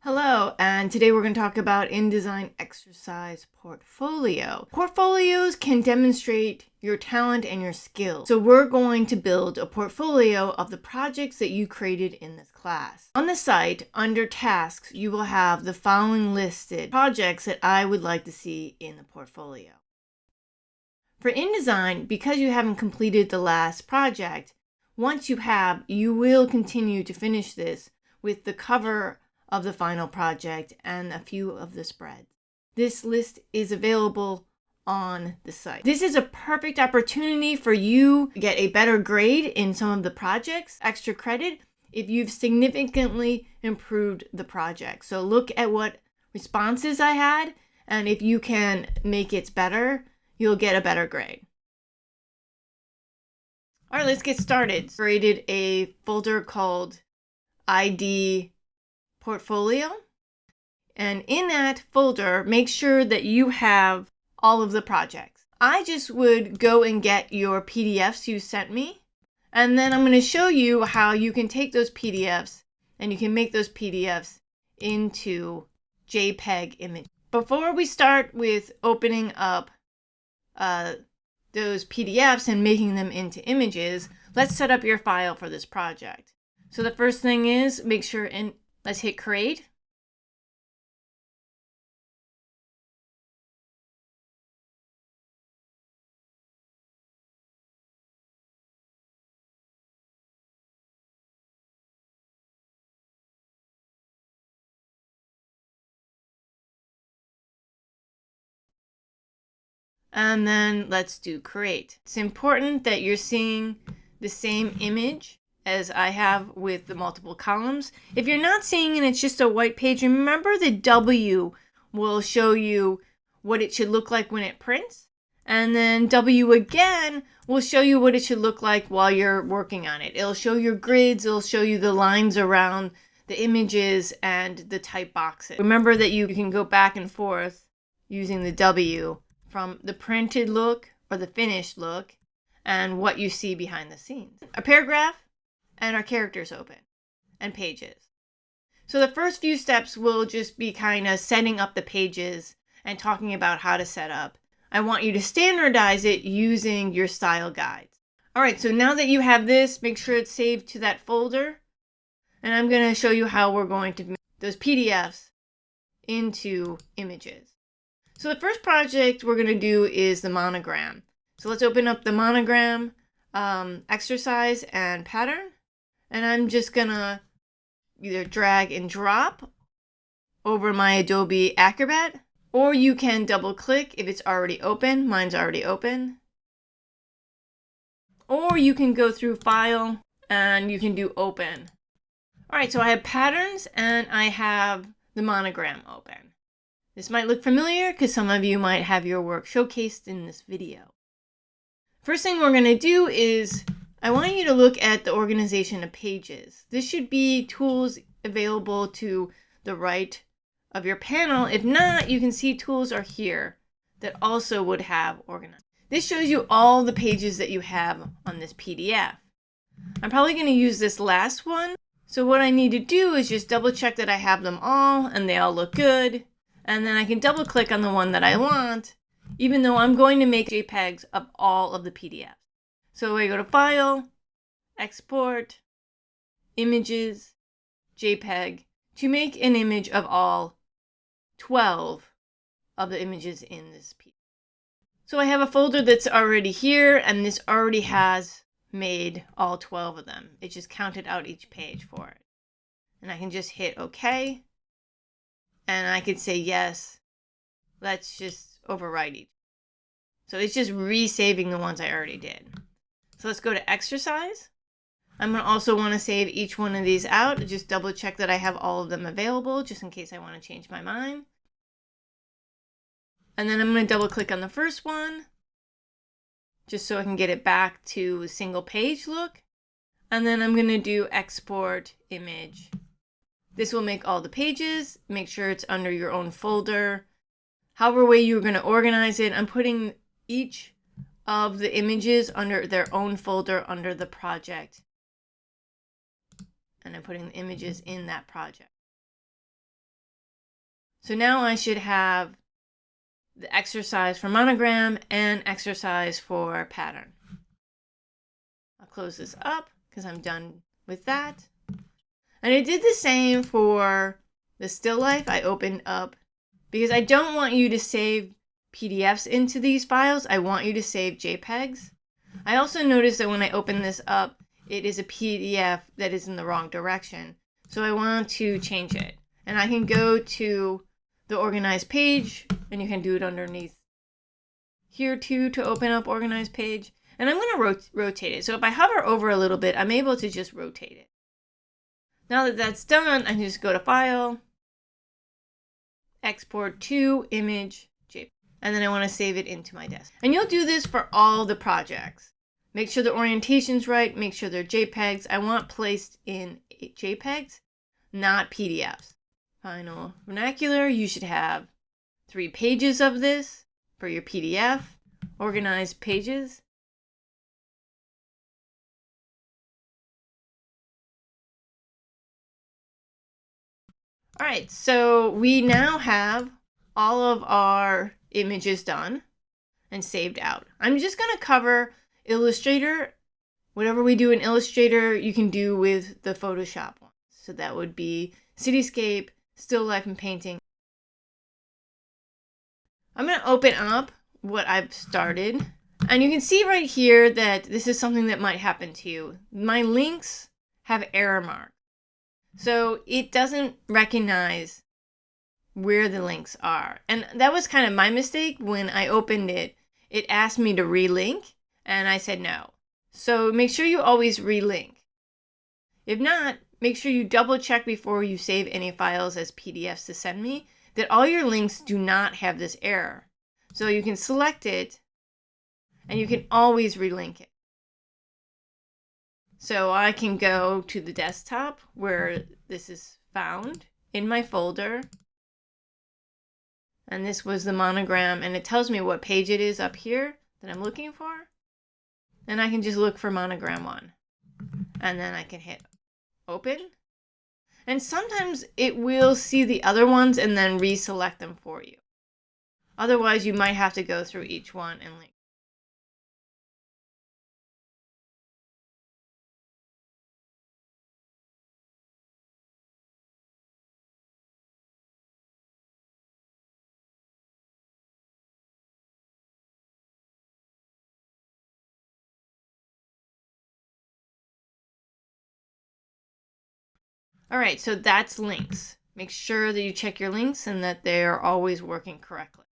Hello, and today we're going to talk about InDesign Exercise Portfolio. Portfolios can demonstrate your talent and your skills. So we're going to build a portfolio of the projects that you created in this class. On the site, under Tasks, you will have the following listed projects that I would like to see in the portfolio. For InDesign, because you haven't completed the last project, once you have, you will continue to finish this with the cover of the final project and a few of the spreads. This list is available on the site. This is a perfect opportunity for you to get a better grade in some of the projects, extra credit, if you've significantly improved the project. So look at what responses I had, and if you can make it better, you'll get a better grade. All right, let's get started. Created a folder called ID Portfolio, and in that folder make sure that you have all of the projects. I just would go and get your PDFs you sent me, and then I'm going to show you how you can take those PDFs and you can make those PDFs into JPEG image. Before we start with opening up those PDFs and making them into images, let's set up your file for this project. So the first thing is make sure let's hit create. And then let's do create. It's important that you're seeing the same image as I have with the multiple columns. If you're not seeing it, it's just a white page. Remember, the W will show you what it should look like when it prints. And then W again will show you what it should look like while you're working on it. It'll show your grids, it'll show you the lines around the images and the type boxes. Remember that you can go back and forth using the W from the printed look or the finished look and what you see behind the scenes. A paragraph and our characters open and pages. So the first few steps will just be kind of setting up the pages and talking about how to set up. I want you to standardize it using your style guides. All right, so now that you have this, make sure it's saved to that folder. And I'm going to show you how we're going to make those PDFs into images. So the first project we're going to do is the monogram. So let's open up the monogram exercise and pattern. And I'm just going to either drag and drop over my Adobe Acrobat, or you can double click if it's already open. Mine's already open. Or you can go through File and you can do Open. All right, so I have patterns and I have the monogram open. This might look familiar because some of you might have your work showcased in this video. First thing we're going to do is I want you to look at the organization of pages. This should be tools available to the right of your panel. If not, you can see tools are here that also would have organized. This shows you all the pages that you have on this PDF. I'm probably going to use this last one. So what I need to do is just double check that I have them all and they all look good. And then I can double click on the one that I want, even though I'm going to make JPEGs of all of the PDFs. So I go to File, Export, Images, JPEG, to make an image of all 12 of the images in this PDF. So I have a folder that's already here, and this already has made all 12 of them. It just counted out each page for it. And I can just hit OK. And I could say yes. Let's just overwrite each. So it's just resaving the ones I already did. So let's go to exercise. I'm going to also want to save each one of these out. Just double check that I have all of them available just in case I want to change my mind. And then I'm going to double click on the first one just so I can get it back to a single page look. And then I'm going to do export image. This will make all the pages. Make sure it's under your own folder. However way you're going to organize it, I'm putting each of the images under their own folder under the project. And I'm putting the images in that project. So now I should have the exercise for monogram and exercise for pattern. I'll close this up because I'm done with that. And I did the same for the still life. I opened up because I don't want you to save PDFs into these files. I want you to save JPEGs. I also noticed that when I open this up, it is a PDF that is in the wrong direction. So I want to change it. And I can go to the organized page, and you can do it underneath here too to open up organized page. And I'm going to rotate it. So if I hover over a little bit, I'm able to just rotate it. Now that that's done, I can just go to File, Export to Image, JPEG, and then I want to save it into my desk. And you'll do this for all the projects. Make sure the orientation's right, make sure they're JPEGs. I want placed in JPEGs, not PDFs. Final vernacular, you should have 3 pages of this for your PDF, organized pages. All right, so we now have all of our images done and saved out. I'm just going to cover Illustrator. Whatever we do in Illustrator, you can do with the Photoshop ones. So that would be cityscape, still life, and painting. I'm going to open up what I've started. And you can see right here that this is something that might happen to you. My links have error marks. So it doesn't recognize where the links are. And that was kind of my mistake. When I opened it, it asked me to relink, and I said no. So make sure you always relink. If not, make sure you double check before you save any files as PDFs to send me that all your links do not have this error. So you can select it, and you can always relink it. So I can go to the desktop where this is found in my folder. And this was the monogram, and it tells me what page it is up here that I'm looking for. And I can just look for monogram 1. And then I can hit open. And sometimes it will see the other ones and then reselect them for you. Otherwise, you might have to go through each one and link. All right, so that's links. Make sure that you check your links and that they are always working correctly.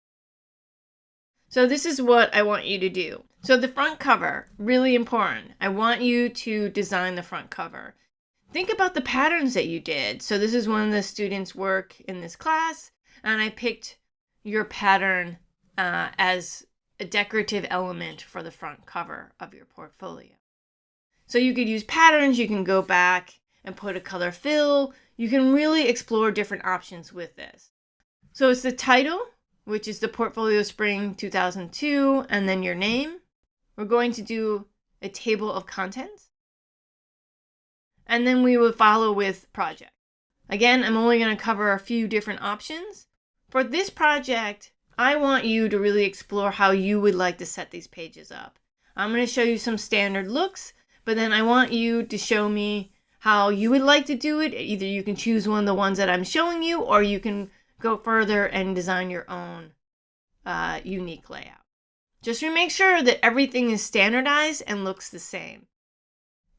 So this is what I want you to do. So the front cover, really important. I want you to design the front cover. Think about the patterns that you did. So this is one of the students' work in this class, and I picked your pattern as a decorative element for the front cover of your portfolio. So you could use patterns, you can go back and put a color fill. You can really explore different options with this. So it's the title, which is the Portfolio Spring 2002, and then your name. We're going to do a table of contents. And then we will follow with project. Again, I'm only going to cover a few different options. For this project, I want you to really explore how you would like to set these pages up. I'm going to show you some standard looks, but then I want you to show me how you would like to do it. Either you can choose one of the ones that I'm showing you, or you can go further and design your own unique layout. Just to make sure that everything is standardized and looks the same.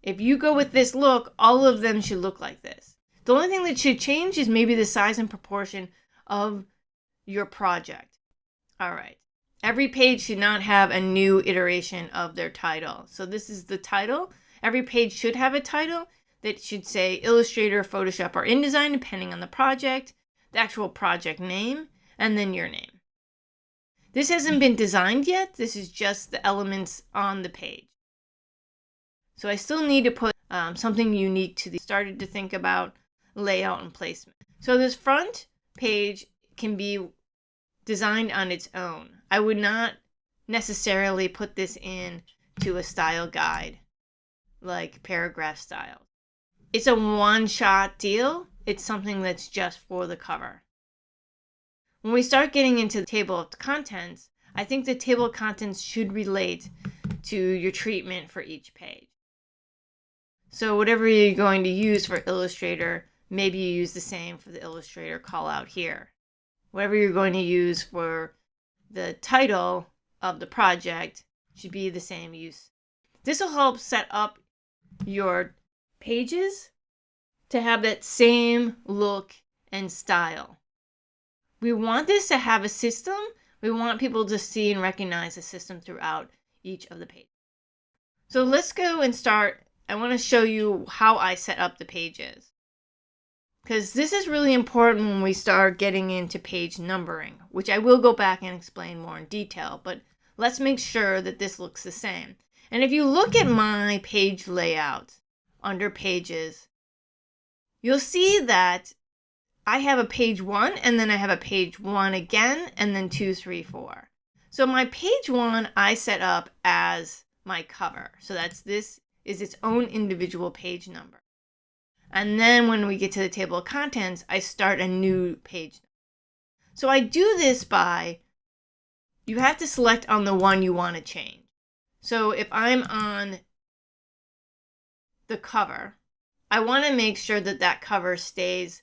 If you go with this look, all of them should look like this. The only thing that should change is maybe the size and proportion of your project. All right. Every page should not have a new iteration of their title. So this is the title. Every page should have a title that should say Illustrator, Photoshop, or InDesign, depending on the project, the actual project name, and then your name. This hasn't been designed yet. This is just the elements on the page. So I still need to put something unique to the started to think about layout and placement. So this front page can be designed on its own. I would not necessarily put this in to a style guide like paragraph style. It's a one-shot deal. It's something that's just for the cover. when we start getting into the table of contents, I think the table of contents should relate to your treatment for each page. So whatever you're going to use for Illustrator, maybe you use the same for the Illustrator call out here. Whatever you're going to use for the title of the project should be the same use. This will help set up your pages to have that same look and style. We want this to have a system. We want people to see and recognize the system throughout each of the pages. So let's go and start. I want to show you how I set up the pages, because this is really important when we start getting into page numbering, which I will go back and explain more in detail, but let's make sure that this looks the same. And if you look at my page layout under pages, you'll see that I have a page 1, and then I have a page 1 again, and then 2, 3, 4. So my page 1 I set up as my cover. So this is its own individual page number. And then when we get to the table of contents, I start a new page. So I do this by, you have to select on the one you want to change. So if I'm on the cover, I want to make sure that that cover stays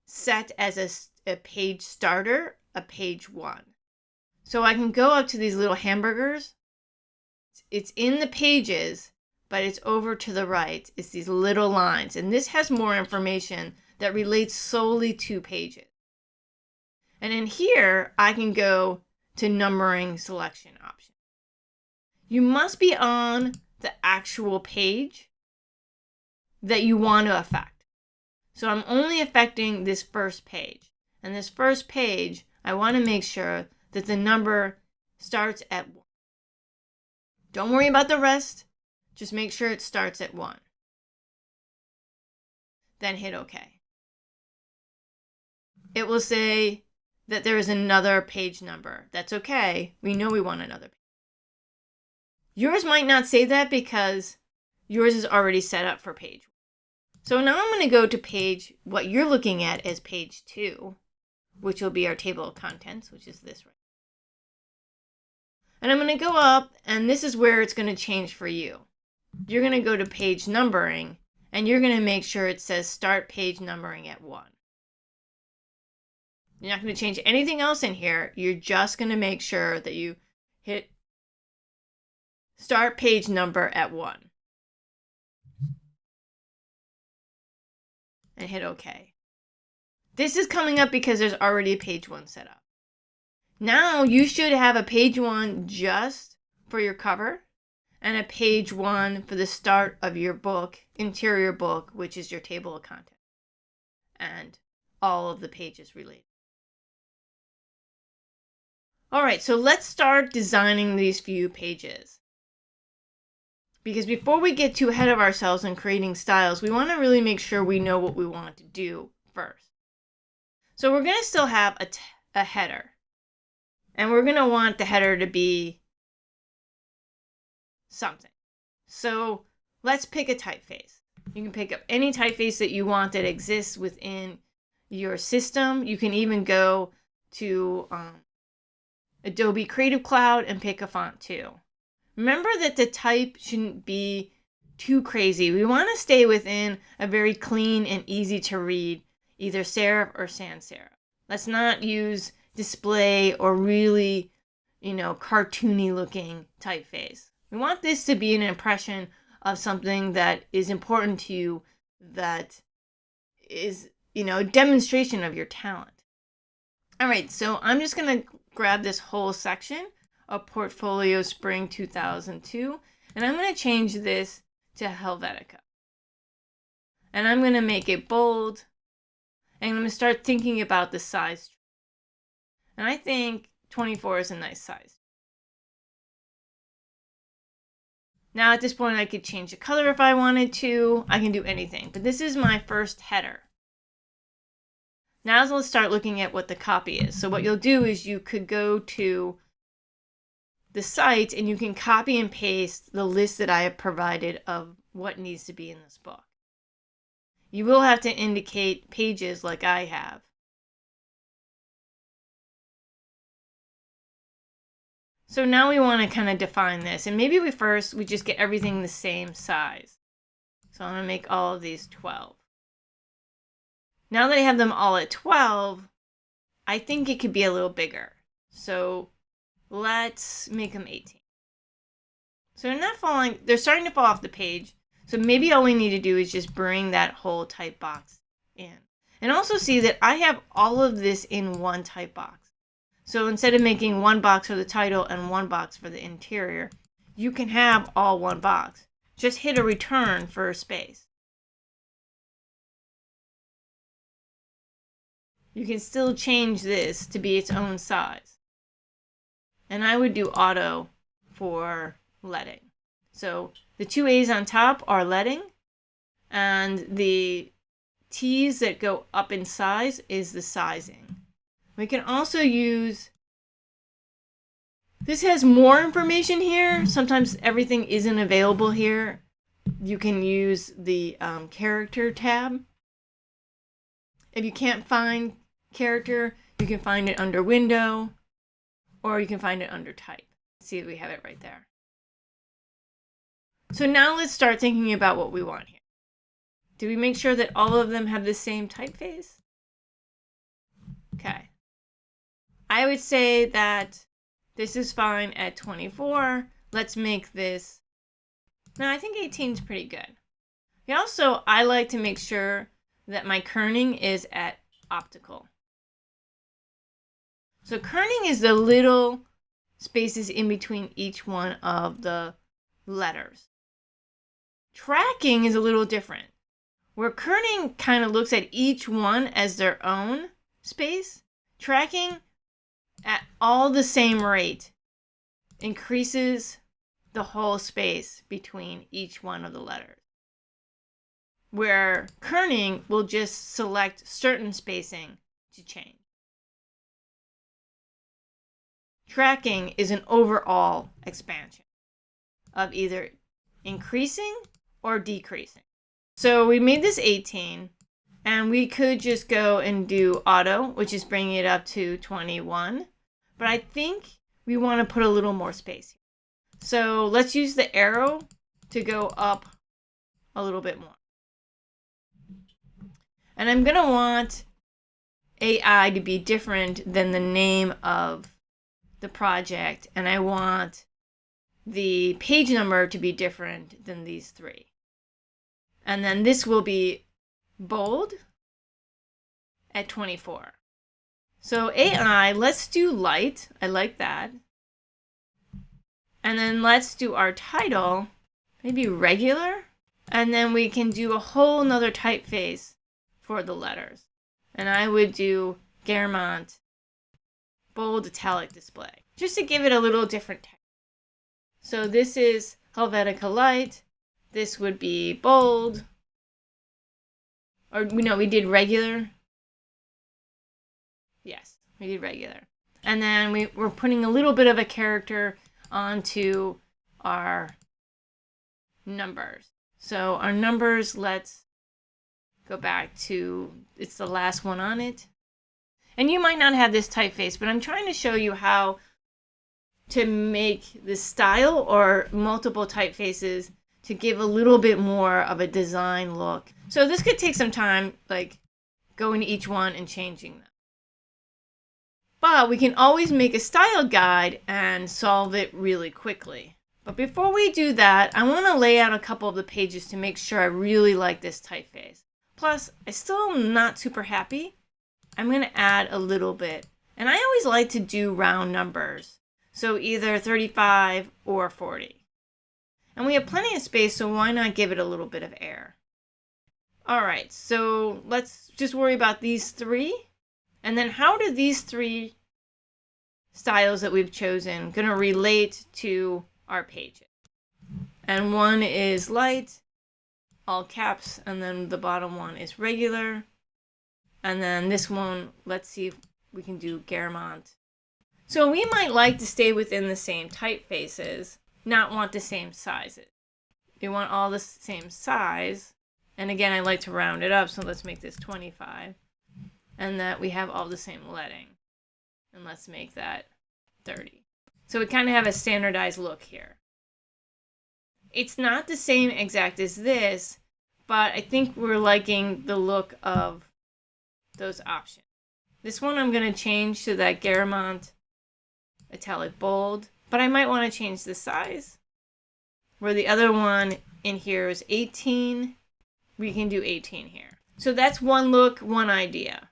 set as a page starter, a page 1. So I can go up to these little hamburgers. It's in the pages, but it's over to the right. It's these little lines. And this has more information that relates solely to pages. And in here, I can go to numbering selection option. You must be on the actual page that you want to affect. So I'm only affecting this first page. And this first page, I want to make sure that the number starts at 1. Don't worry about the rest. Just make sure it starts at 1. Then hit OK. It will say that there is another page number. That's okay. We know we want another page. Yours might not say that because yours is already set up for page 1. So now I'm going to go to page, what you're looking at as page 2, which will be our table of contents, which is this right. And I'm going to go up, and this is where it's going to change for you. You're going to go to page numbering, and you're going to make sure it says start page numbering at 1. You're not going to change anything else in here. You're just going to make sure that you hit start page number at 1. And hit OK. This is coming up because there's already a page 1 set up. Now you should have a page 1 just for your cover and a page 1 for the start of your book, interior book, which is your table of contents, and all of the pages related. All right, so let's start designing these few pages. Because before we get too ahead of ourselves in creating styles, we want to really make sure we know what we want to do first. So we're going to still have a header. And we're going to want the header to be something. So let's pick a typeface. You can pick up any typeface that you want that exists within your system. You can even go to Adobe Creative Cloud and pick a font too. Remember that the type shouldn't be too crazy. We want to stay within a very clean and easy to read, either serif or sans serif. Let's not use display or really, cartoony looking typeface. We want this to be an impression of something that is important to you, that is, a demonstration of your talent. All right, so I'm just going to grab this whole section of Portfolio Spring 2002, and I'm going to change this to Helvetica. And I'm going to make it bold, and I'm going to start thinking about the size. And I think 24 is a nice size. Now at this point I could change the color if I wanted to. I can do anything, but this is my first header. Now let's start looking at what the copy is. So what you'll do is you could go to the site and you can copy and paste the list that I have provided of what needs to be in this book. You will have to indicate pages like I have. So now we want to kind of define this, and maybe we just get everything the same size. So I'm going to make all of these 12. Now that I have them all at 12, I think it could be a little bigger. So let's make them 18. So they're starting to fall off the page. So maybe all we need to do is just bring that whole type box in. And also see that I have all of this in one type box. So instead of making one box for the title and one box for the interior, you can have all one box. Just hit a return for space. You can still change this to be its own size. And I would do auto for leading. So the two A's on top are leading, and the T's that go up in size is the sizing. We can also use, this has more information here. Sometimes everything isn't available here. You can use the character tab. If you can't find character, you can find it under window, or you can find it under type. See, we have it right there. So now let's start thinking about what we want here. Do we make sure that all of them have the same typeface? Okay. I would say that this is fine at 24. Let's make this, no, I think 18 is pretty good. I like to make sure that my kerning is at optical. So kerning is the little spaces in between each one of the letters. Tracking is a little different, where kerning kind of looks at each one as their own space. Tracking at all the same rate increases the whole space between each one of the letters, where kerning will just select certain spacing to change. Tracking is an overall expansion of either increasing or decreasing. So we made this 18, and we could just go and do auto, which is bringing it up to 21. But I think we want to put a little more space here. So let's use the arrow to go up a little bit more. And I'm going to want AI to be different than the name of the project, and I want the page number to be different than these three. And then this will be bold at 24. So AI, let's do light. I like that. And then let's do our title, maybe regular. And then we can do a whole nother typeface for the letters. And I would do Garamond bold italic display, just to give it a little different text. So this is Helvetica Light. This would be bold. Or no, we did regular. Yes, we did regular. And then we're putting a little bit of a character onto our numbers. So our numbers, let's go back to, it's the last one on it. And you might not have this typeface, but I'm trying to show you how to make the style or multiple typefaces to give a little bit more of a design look. So this could take some time, like going to each one and changing them. But we can always make a style guide and solve it really quickly. But before we do that, I want to lay out a couple of the pages to make sure I really like this typeface. Plus, I still am not super happy. I'm going to add a little bit. And I always like to do round numbers. So either 35 or 40. And we have plenty of space, so why not give it a little bit of air? All right, so let's just worry about these three. And then how do these three styles that we've chosen going to relate to our pages? And one is light, all caps, and then the bottom one is regular. And then this one, let's see if we can do Garamond. So we might like to stay within the same typefaces, not want the same sizes. We want all the same size. And again, I like to round it up, so let's make this 25. And that we have all the same leading. And let's make that 30. So we kind of have a standardized look here. It's not the same exact as this, but I think we're liking the look of those options. This one I'm going to change to that Garamond italic bold, but I might want to change the size. Where the other one in here is 18, we can do 18 here. So that's one look, one idea.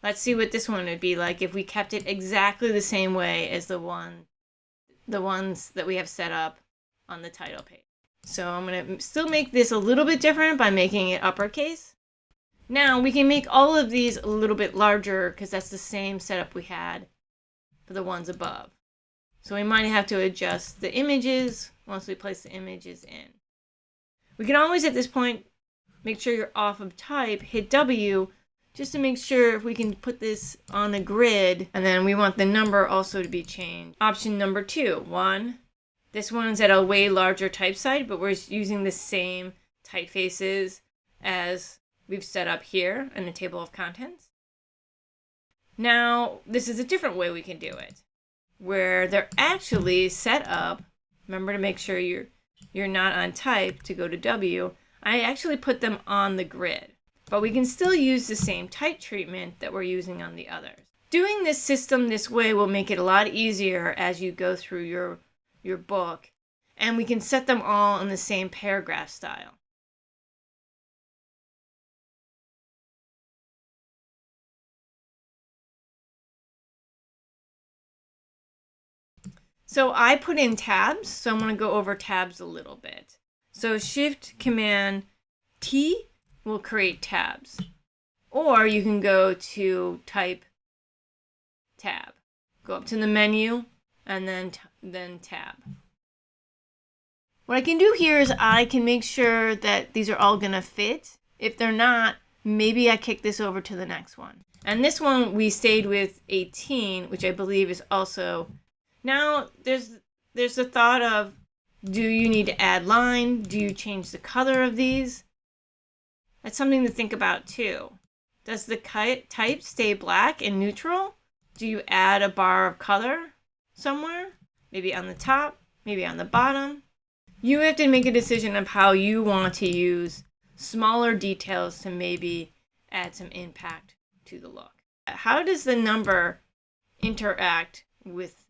Let's see what this one would be like if we kept it exactly the same way as the ones that we have set up on the title page. So I'm going to still make this a little bit different by making it uppercase. Now we can make all of these a little bit larger because that's the same setup we had for the ones above. So we might have to adjust the images once we place the images in. We can always at this point make sure you're off of type, hit W, just to make sure if we can put this on a grid, and then we want the number also to be changed. Option number 2, 1. This one's at a way larger type size, but we're using the same typefaces as we've set up here in the table of contents. Now, this is a different way we can do it, where they're actually set up. Remember to make sure you're not on type to go to W. I actually put them on the grid, but we can still use the same type treatment that we're using on the others. Doing this system this way will make it a lot easier as you go through your book, and we can set them all in the same paragraph style. So I put in tabs, so I'm going to go over tabs a little bit. So Shift Command T will create tabs. Or you can go to Type Tab. Go up to the menu and then Tab. What I can do here is I can make sure that these are all going to fit. If they're not, maybe I kick this over to the next one. And this one we stayed with 18, which I believe is also... Now, there's the thought of, do you need to add line? Do you change the color of these? That's something to think about too. Does the type stay black and neutral? Do you add a bar of color somewhere? Maybe on the top, maybe on the bottom. You have to make a decision of how you want to use smaller details to maybe add some impact to the look. How does the number interact with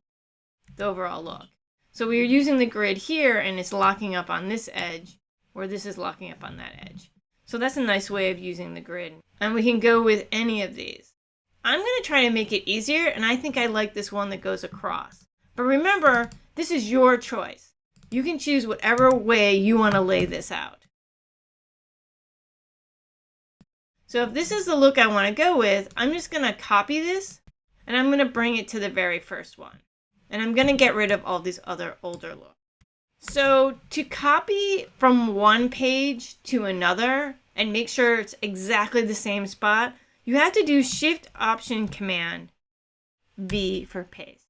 the overall look? So we're using the grid here and it's locking up on this edge, where this is locking up on that edge. So that's a nice way of using the grid. And we can go with any of these. I'm going to try to make it easier, and I think I like this one that goes across. But remember, this is your choice. You can choose whatever way you want to lay this out. So if this is the look I want to go with, I'm just going to copy this and I'm going to bring it to the very first one. And I'm going to get rid of all these other older looks. So to copy from one page to another and make sure it's exactly the same spot, you have to do Shift Option Command V for paste.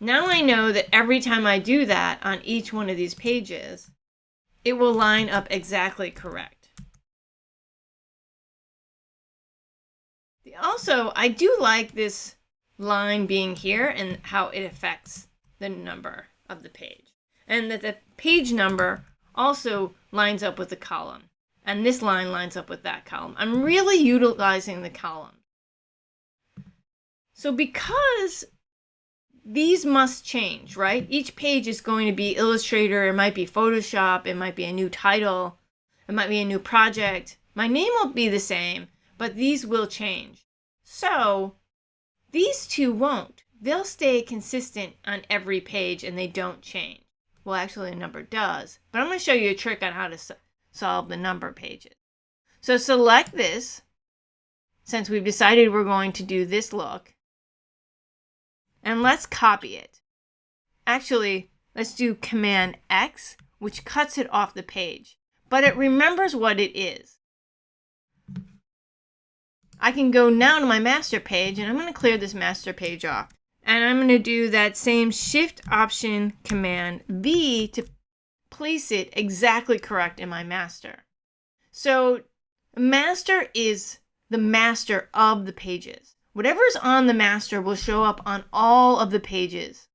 Now I know that every time I do that on each one of these pages, it will line up exactly correct. Also, I do like this line being here and how it affects the number of the page. And that the page number also lines up with the column. And this line lines up with that column. I'm really utilizing the column. So because these must change, right? Each page is going to be Illustrator, it might be Photoshop, it might be a new title, it might be a new project. My name will be the same, but these will change. So these two won't. They'll stay consistent on every page and they don't change. Well, actually the number does, but I'm going to show you a trick on how to solve the number pages. So select this, since we've decided we're going to do this look, and let's copy it. Actually, let's do Command X, which cuts it off the page, but it remembers what it is. I can go now to my master page, and I'm going to clear this master page off. And I'm going to do that same Shift Option Command V to place it exactly correct in my master. So master is the master of the pages. Whatever's on the master will show up on all of the pages,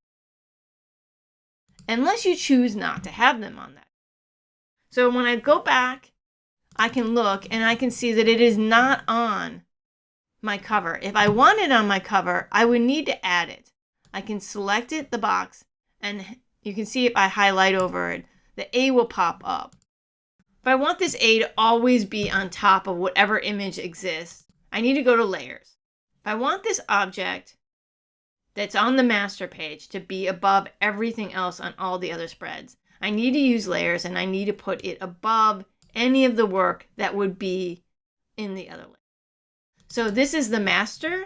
unless you choose not to have them on that. So when I go back, I can look and I can see that it is not on my cover. If I want it on my cover, I would need to add it. I can select it, the box, and you can see if I highlight over it, the A will pop up. If I want this A to always be on top of whatever image exists, I need to go to layers. If I want this object that's on the master page to be above everything else on all the other spreads, I need to use layers and I need to put it above any of the work that would be in the other layer. So this is the master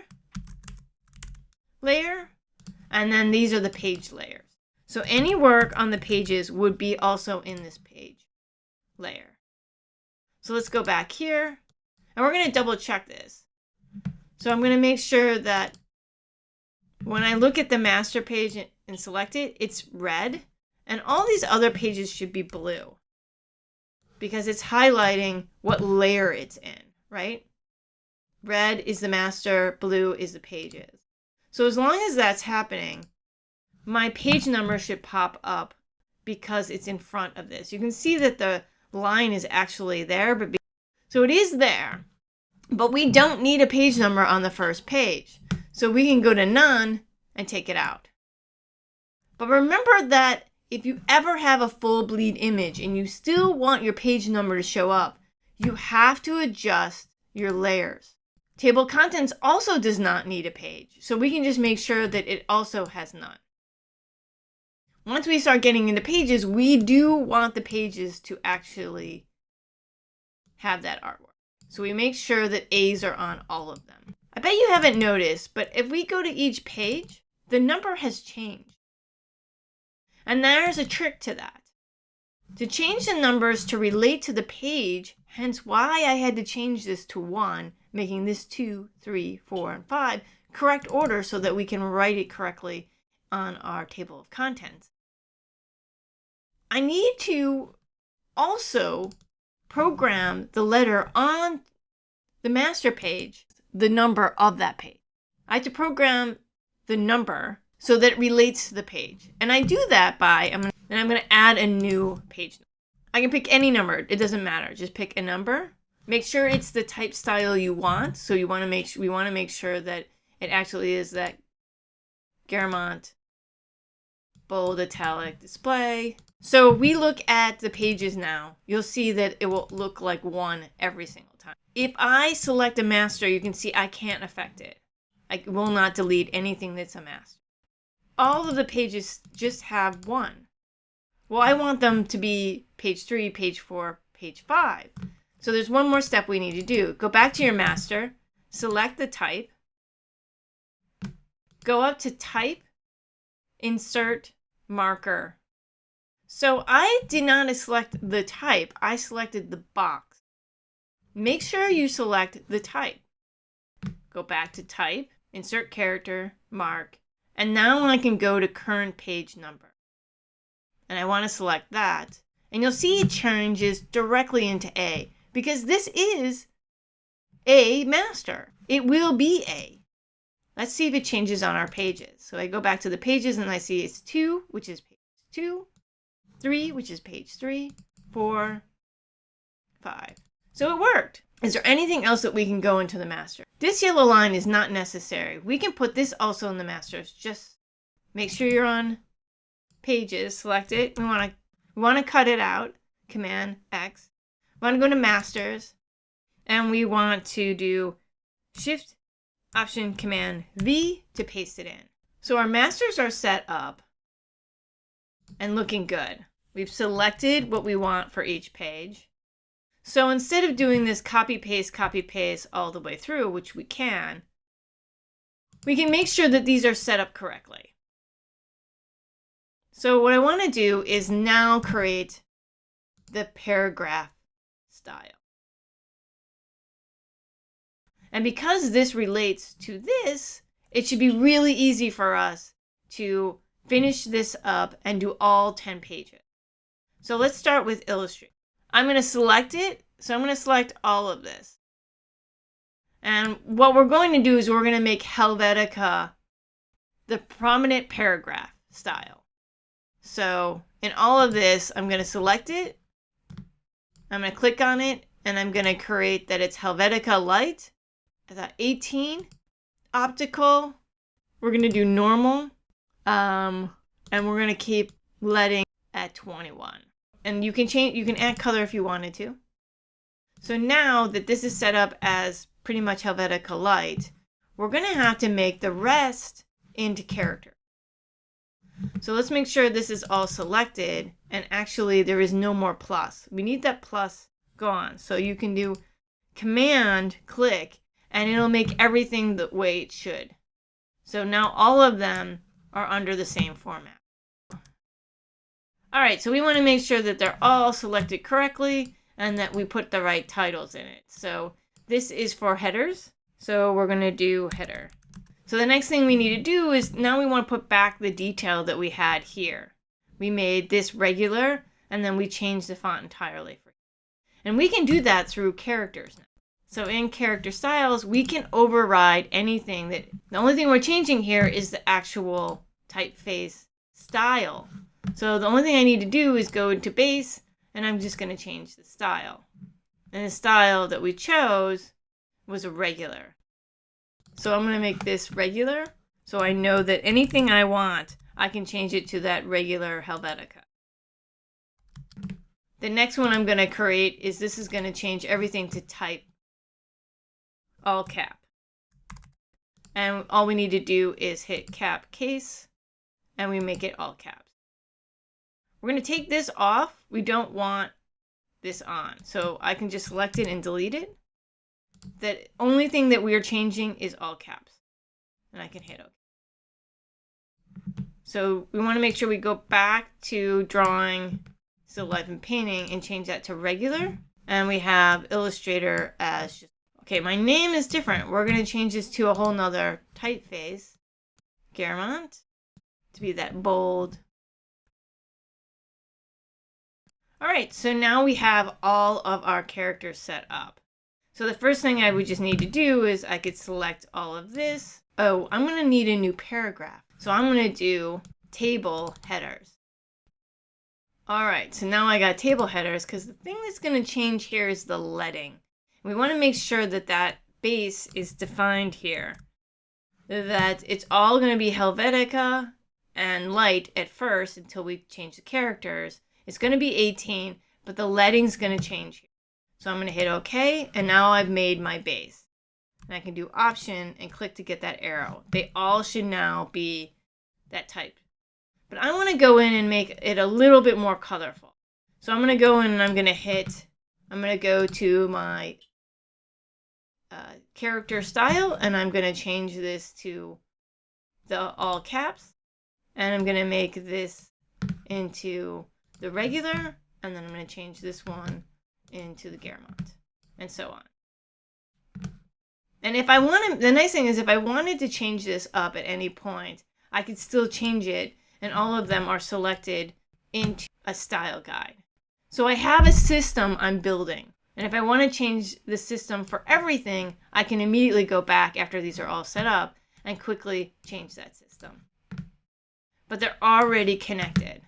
layer, and then these are the page layers. So any work on the pages would be also in this page layer. So let's go back here, and we're going to double check this. So I'm going to make sure that when I look at the master page and select it, it's red, and all these other pages should be blue because it's highlighting what layer it's in, right? Red is the master, blue is the pages. So as long as that's happening, my page number should pop up because it's in front of this. You can see that the line is actually there, so it is there, but we don't need a page number on the first page. So we can go to none and take it out. But remember that if you ever have a full bleed image and you still want your page number to show up, you have to adjust your layers. Table of contents also does not need a page, so we can just make sure that it also has none. Once we start getting into pages, we do want the pages to actually have that artwork. So we make sure that A's are on all of them. I bet you haven't noticed, but if we go to each page, the number has changed. And there's a trick to that. To change the numbers to relate to the page, hence why I had to change this to 1, making this 2, 3, 4, and 5, correct order so that we can write it correctly on our table of contents. I need to also program the letter on the master page, the number of that page. I have to program the number so that it relates to the page. And I do that by, I'm going to add a new page number. I can pick any number. It doesn't matter. Just pick a number. Make sure it's the type style you want. So we want to make sure that it actually is that Garamond bold italic display. So we look at the pages now. You'll see that it will look like 1 every single time. If I select a master, you can see I can't affect it. I will not delete anything that's a master. All of the pages just have 1. Well, I want them to be page 3, page 4, page 5. So there's one more step we need to do. Go back to your master, select the type, go up to type, insert marker. So I did not select the type, I selected the box. Make sure you select the type. Go back to type, insert character, mark, and now I can go to current page number. And I want to select that. And you'll see it changes directly into A because this is a master. It will be A. Let's see if it changes on our pages. So I go back to the pages and I see it's 2, which is page 2, 3, which is page 3, 4, 5. So it worked. Is there anything else that we can go into the master? This yellow line is not necessary. We can put this also in the masters. Just make sure you're on pages, select it. We want to cut it out. Command X. We want to go to masters, and we want to do Shift Option Command V to paste it in. So our masters are set up and looking good. We've selected what we want for each page. So instead of doing this copy paste all the way through, which we can make sure that these are set up correctly. So what I want to do is now create the paragraph style. And because this relates to this, it should be really easy for us to finish this up and do all 10 pages. So let's start with Illustrator. I'm going to select it. So I'm going to select all of this. And what we're going to do is we're going to make Helvetica the prominent paragraph style. So in all of this, I'm going to select it. I'm going to click on it, and I'm going to create that it's Helvetica Light at 18, optical. We're going to do normal, and we're going to keep letting at 21. And you can add color if you wanted to. So now that this is set up as pretty much Helvetica Light, we're going to have to make the rest into character. So let's make sure this is all selected, and actually there is no more plus. We need that plus gone. So you can do Command click, and it'll make everything the way it should. So now all of them are under the same format. All right, so we want to make sure that they're all selected correctly and that we put the right titles in it. So this is for headers. So we're going to do header. So the next thing we need to do is now we want to put back the detail that we had here. We made this regular, and then we changed the font entirely. And we can do that through characters now. So in character styles, we can override anything that, the only thing we're changing here is the actual typeface style. So the only thing I need to do is go into base, and I'm just going to change the style. And the style that we chose was a regular. So I'm going to make this regular, so I know that anything I want, I can change it to that regular Helvetica. The next one I'm going to create is this is going to change everything to type all cap. And all we need to do is hit cap case, and we make it all caps. We're going to take this off. We don't want this on. So I can just select it and delete it. The only thing that we are changing is all caps. And I can hit OK. So we want to make sure we go back to drawing still life and painting and change that to regular. And we have Illustrator as just, okay, my name is different. We're going to change this to a whole nother typeface. Garamond to be that bold. All right, so now we have all of our characters set up. So the first thing I would just need to do is I could select all of this. Oh, I'm going to need a new paragraph. So I'm going to do table headers. All right, so now I got table headers because the thing that's going to change here is the leading. We want to make sure that that base is defined here. That it's all going to be Helvetica and light at first until we change the characters. It's going to be 18, but the leading's going to change here. So I'm going to hit OK, and now I've made my base. And I can do Option and click to get that arrow. They all should now be that type. But I want to go in and make it a little bit more colorful. So I'm going to go in and I'm going to go to my character style, and I'm going to change this to the all caps. And I'm going to make this into the regular, and then I'm going to change this one into the Garamond, and so on. And if I wanted, the nice thing is if I wanted to change this up at any point, I could still change it, and all of them are selected into a style guide. So I have a system I'm building, and if I want to change the system for everything, I can immediately go back after these are all set up and quickly change that system. But they're already connected.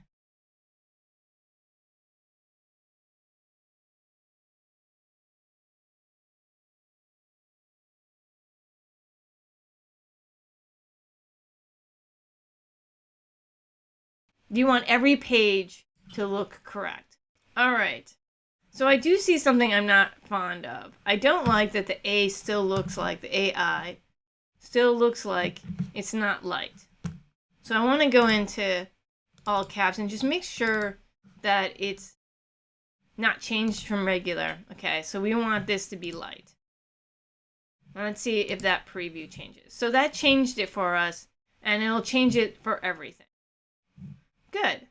You want every page to look correct. All right. So I do see something I'm not fond of. I don't like that the A still looks like the AI still looks like it's not light. So I want to go into all caps and just make sure that it's not changed from regular. Okay, so we want this to be light. Let's see if that preview changes. So that changed it for us, and it'll change it for everything. Good.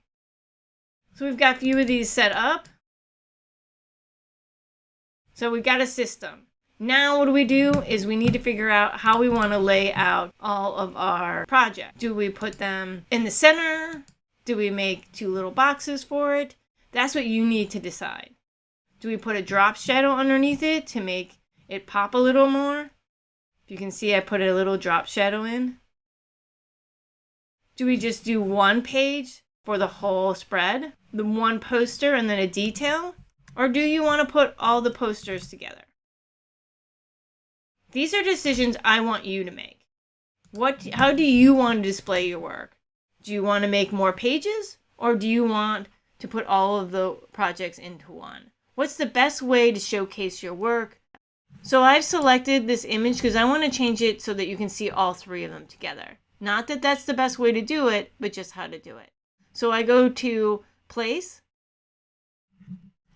So we've got a few of these set up. So we've got a system. Now what we do is we need to figure out how we want to lay out all of our project. Do we put them in the center? Do we make two little boxes for it? That's what you need to decide. Do we put a drop shadow underneath it to make it pop a little more? If you can see, I put a little drop shadow in. Do we just do one page for the whole spread? The one poster and then a detail? Or do you want to put all the posters together? These are decisions I want you to make. How do you want to display your work? Do you want to make more pages? Or do you want to put all of the projects into one? What's the best way to showcase your work? So I've selected this image because I want to change it so that you can see all three of them together. Not that that's the best way to do it, but just how to do it. So I go to Place,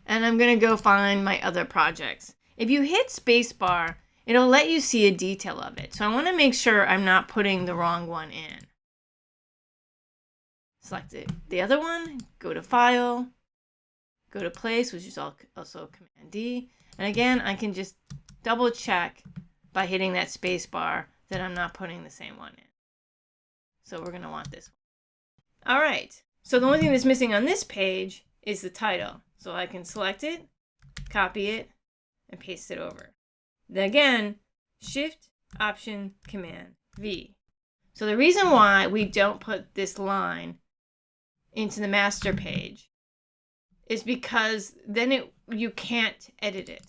and I'm going to go find my other projects. If you hit spacebar, it'll let you see a detail of it. So I want to make sure I'm not putting the wrong one in. Select the other one, go to File, go to Place, which is also Command D. And again, I can just double check by hitting that space bar that I'm not putting the same one in. So we're going to want this one. All right. So the only thing that's missing on this page is the title. So I can select it, copy it, and paste it over. Then again, Shift, Option, Command, V. So the reason why we don't put this line into the master page is because then you can't edit it.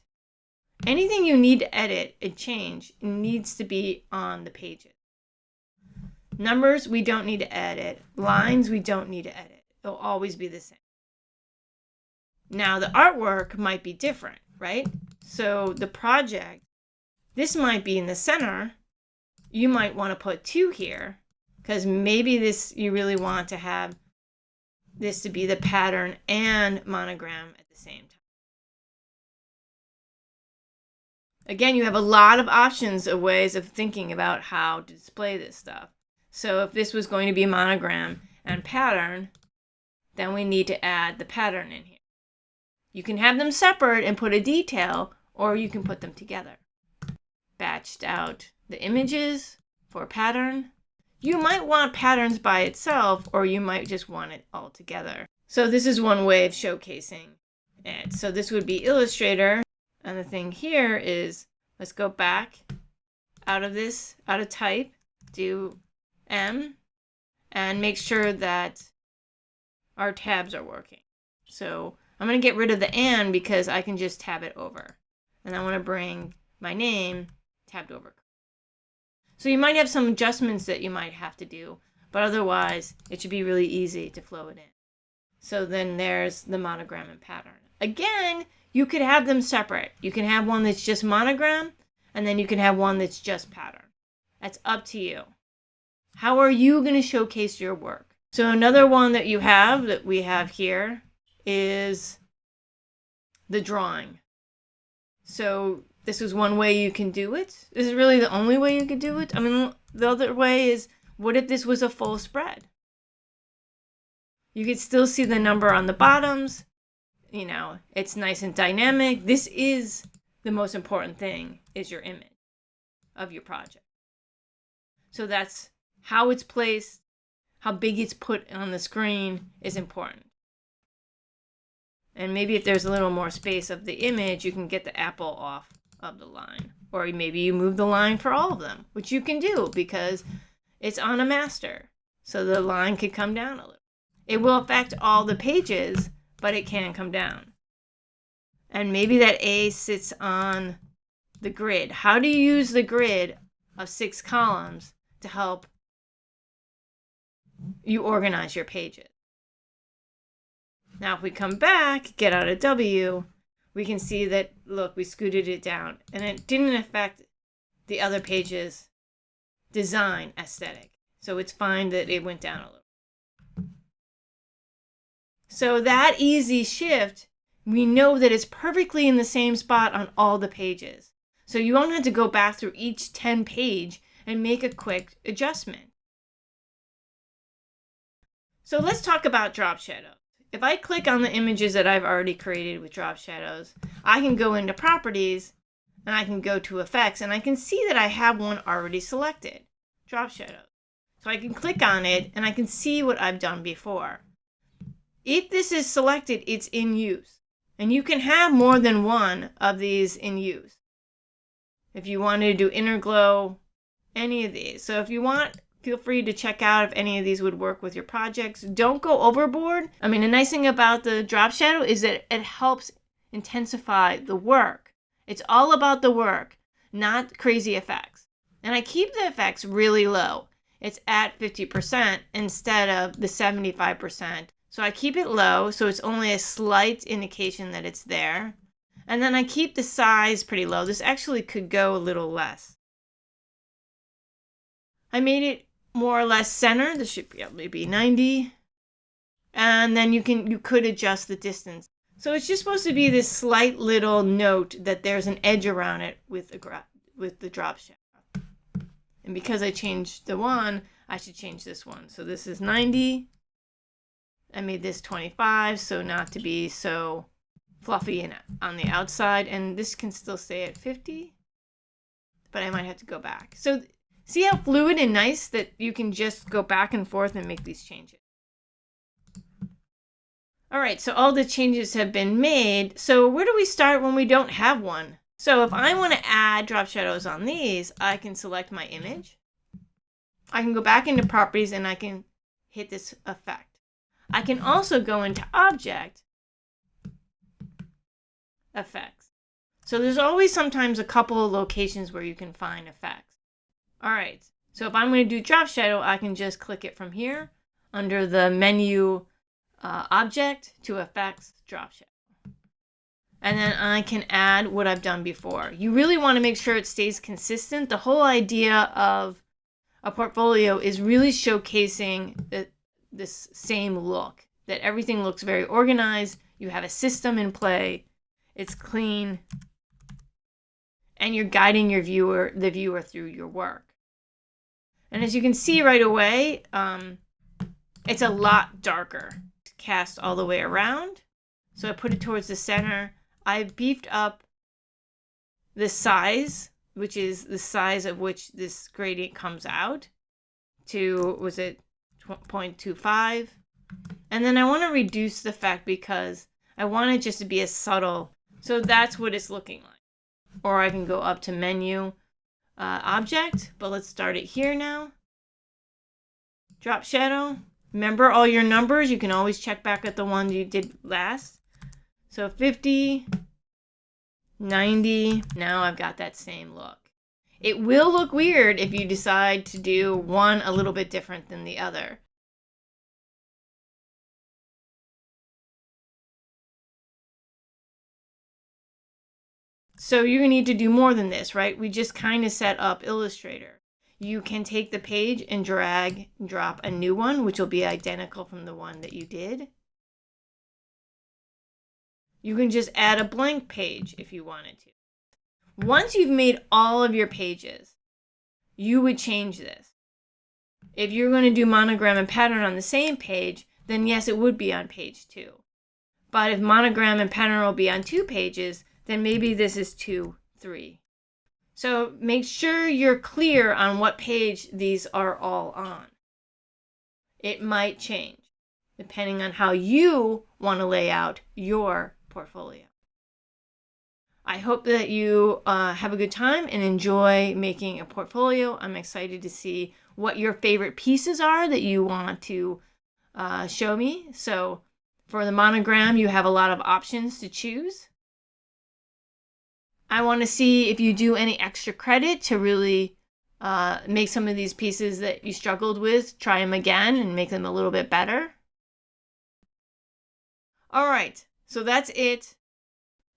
Anything you need to edit and change needs to be on the pages. Numbers, we don't need to edit. Lines, we don't need to edit. It'll always be the same. Now, the artwork might be different, right? So the project, this might be in the center. You might want to put 2 here because maybe you really want to have this to be the pattern and monogram at the same time. Again, you have a lot of options of ways of thinking about how to display this stuff. So if this was going to be monogram and pattern, then we need to add the pattern in here. You can have them separate and put a detail, or you can put them together. Batched out the images for pattern. You might want patterns by itself, or you might just want it all together. So this is one way of showcasing it. So this would be Illustrator. And the thing here is, let's go back out of type, do M, and make sure that our tabs are working. So I'm going to get rid of the and because I can just tab it over. And I want to bring my name tabbed over. So you might have some adjustments that you might have to do, but otherwise it should be really easy to flow it in. So then there's the monogram and pattern. Again, you could have them separate. You can have one that's just monogram, and then you can have one that's just pattern. That's up to you. How are you going to showcase your work? So another one that we have here is the drawing. So this is one way you can do it. This is really the only way you could do it. I mean, the other way is, what if this was a full spread? You could still see the number on the bottoms. You know, it's nice and dynamic. This is the most important thing, is your image of your project. So that's how it's placed, how big it's put on the screen is important. And maybe if there's a little more space of the image, you can get the apple off of the line. Or maybe you move the line for all of them, which you can do because it's on a master. So the line could come down a little. It will affect all the pages, but it can come down. And maybe that A sits on the grid. How do you use the grid of 6 columns to help you organize your pages? Now, if we come back, get out of W, we can see that, look, we scooted it down. And it didn't affect the other page's design aesthetic. So it's fine that it went down a little. So that easy shift, we know that it's perfectly in the same spot on all the pages. So you won't have to go back through each 10 page and make a quick adjustment. So let's talk about drop shadows. If I click on the images that I've already created with drop shadows, I can go into properties and I can go to effects and I can see that I have one already selected, drop shadows. So I can click on it and I can see what I've done before. If this is selected, it's in use. And you can have more than one of these in use. If you wanted to do inner glow, any of these. So if you want, feel free to check out if any of these would work with your projects. Don't go overboard. I mean, the nice thing about the drop shadow is that it helps intensify the work. It's all about the work, not crazy effects. And I keep the effects really low. It's at 50% instead of the 75%. So I keep it low, so it's only a slight indication that it's there. And then I keep the size pretty low. This actually could go a little less. I made it more or less center. This should be maybe 90. And then you could adjust the distance. So it's just supposed to be this slight little note that there's an edge around it with the drop shadow. And because I changed the one, I should change this one. So this is 90. I made this 25, so not to be so fluffy and on the outside. And this can still stay at 50, but I might have to go back. So see how fluid and nice that you can just go back and forth and make these changes. All right, so all the changes have been made. So where do we start when we don't have one? So if I want to add drop shadows on these, I can select my image. I can go back into properties and I can hit this effect. I can also go into object effects. So there's always sometimes a couple of locations where you can find effects. All right, so if I'm going to do drop shadow, I can just click it from here under the menu object to effects drop shadow. And then I can add what I've done before. You really want to make sure it stays consistent. The whole idea of a portfolio is really showcasing this same look, that everything looks very organized. You have a system in play. It's clean. And you're guiding the viewer through your work. And as you can see right away, it's a lot darker. Cast all the way around. So I put it towards the center. I beefed up the size, which is the size of which this gradient comes out to, was it 0.25? And then I want to reduce the effect because I want it just to be as subtle. So that's what it's looking like. Or I can go up to menu object, but let's start it here now. Drop shadow. Remember all your numbers. You can always check back at the one you did last. So 50, 90, now I've got that same look. It will look weird if you decide to do one a little bit different than the other. So you're going to need to do more than this, right? We just kind of set up Illustrator. You can take the page and drag and drop a new one, which will be identical from the one that you did. You can just add a blank page if you wanted to. Once you've made all of your pages, you would change this. If you're going to do monogram and pattern on the same page, then yes, it would be on page 2. But if monogram and pattern will be on 2 pages, then maybe this is 2, 3. So make sure you're clear on what page these are all on. It might change depending on how you want to lay out your portfolio. I hope that you have a good time and enjoy making a portfolio. I'm excited to see what your favorite pieces are that you want to show me. So for the monogram, you have a lot of options to choose. I want to see if you do any extra credit to really make some of these pieces that you struggled with, try them again and make them a little bit better. All right, so that's it.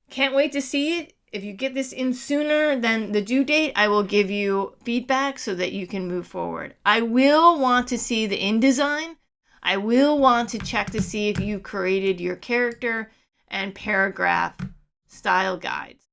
Can't wait to see it. If you get this in sooner than the due date, I will give you feedback so that you can move forward. I will want to see the InDesign. I will want to check to see if you created your character and paragraph style guides.